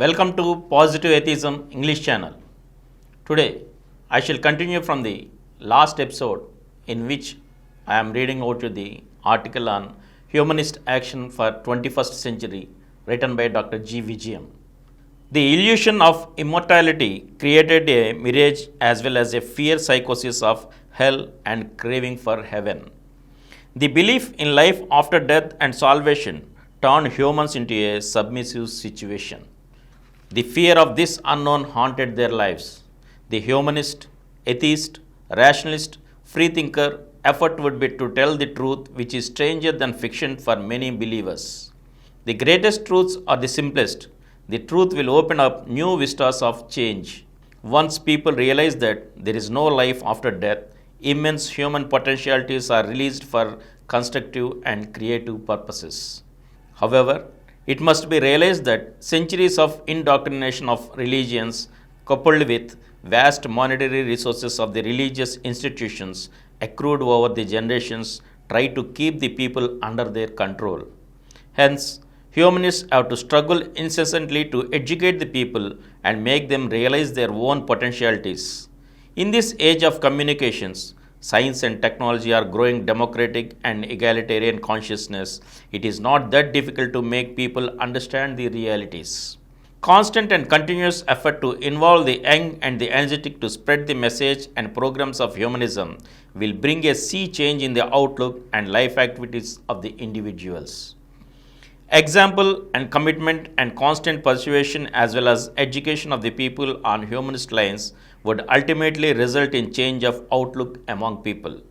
Welcome to Positive Atheism English channel. Today I shall continue from the last episode in which I am reading out to the article on humanist action for 21st century written by Dr. G. Vijayam. The illusion of immortality created a mirage as well as a fear psychosis of hell and craving for heaven. The belief in life after death and salvation turned humans into a submissive situation. The fear of this unknown haunted their lives. The humanist, atheist, rationalist, freethinker effort would be to tell the truth which is stranger than fiction for many believers. The greatest truths are the simplest. The truth will open up new vistas of change. Once people realize that there is no life after death, immense human potentialities are released for constructive and creative purposes. However, it must be realized that centuries of indoctrination of religions, coupled with vast monetary resources of the religious institutions accrued over the generations, try to keep the people under their control. Hence, humanists have to struggle incessantly to educate the people and make them realize their own potentialities. In this age of communications, science and technology are growing democratic and egalitarian consciousness. It is not that difficult to make people understand the realities. Constant and continuous effort to involve the young and the energetic to spread the message and programs of humanism will bring a sea change in the outlook and life activities of the individuals. Example and commitment and constant persuasion as well as education of the people on humanist lines would ultimately result in change of outlook among people.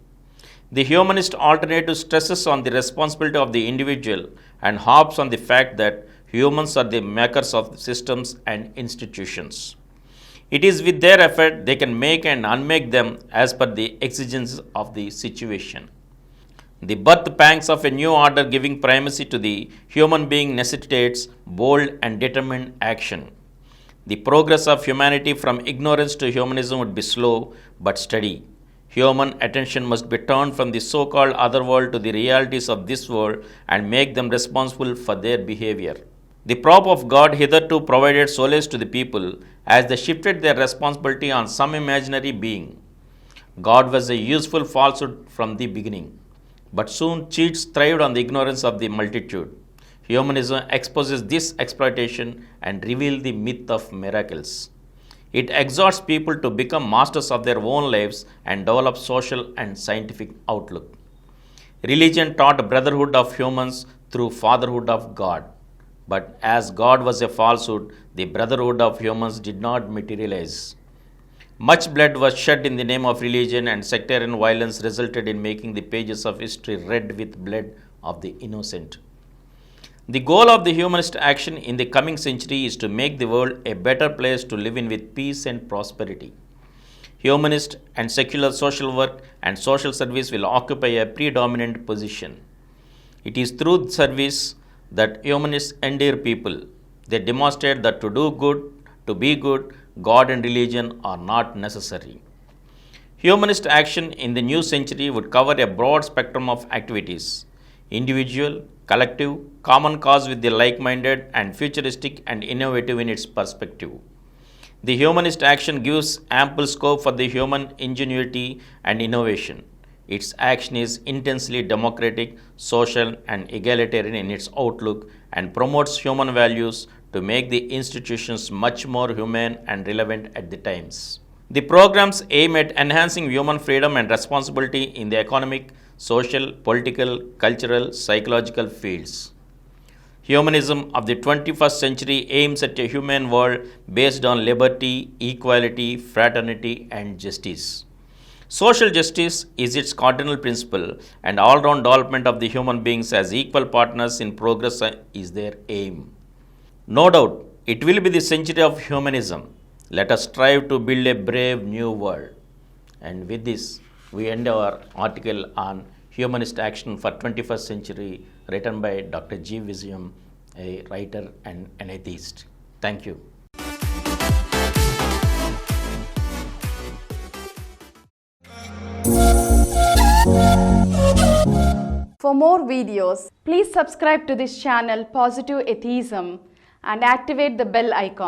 The humanist alternative stresses on the responsibility of the individual and harps on the fact that humans are the makers of systems and institutions. It is with their effort they can make and unmake them as per the exigencies of the situation. The birth pangs of a new order giving primacy to the human being necessitates bold and determined action. The progress of humanity from ignorance to humanism would be slow but steady. Human attention must be turned from the so-called other world to the realities of this world and make them responsible for their behavior. The prop of God hitherto provided solace to the people as they shifted their responsibility on some imaginary being. God was a useful falsehood from the beginning. But soon cheats thrived on the ignorance of the multitude. Humanism exposes this exploitation and reveals the myth of miracles. It exhorts people to become masters of their own lives and develop social and scientific outlook. Religion taught brotherhood of humans through fatherhood of God. But as God was a falsehood, the brotherhood of humans did not materialize. Much blood was shed in the name of religion, and sectarian violence resulted in making the pages of history red with blood of the innocent. The goal of the humanist action in the coming century is to make the world a better place to live in with peace and prosperity. Humanist and secular social work and social service will occupy a predominant position. It is through service that humanists endear people. They demonstrate that to do good, to be good, God and religion are not necessary. Humanist action in the new century would cover a broad spectrum of activities: individual, collective, common cause with the like-minded, and futuristic and innovative in its perspective. The humanist action gives ample scope for the human ingenuity and innovation. Its action is intensely democratic, social, and egalitarian in its outlook and promotes human values to make the institutions much more humane and relevant at the times. The programs aim at enhancing human freedom and responsibility in the economic, social, political, cultural, psychological fields. Humanism of the 21st century aims at a human world based on liberty, equality, fraternity, and justice. Social justice is its cardinal principle, and all-round development of the human beings as equal partners in progress is their aim. No doubt, it will be the century of humanism. Let us strive to build a brave new world. And with this, we end our article on humanist action for 21st century written by Dr. G. Vijayam, a writer and an atheist. Thank you. For more videos, please subscribe to this channel Positive Atheism and activate the bell icon.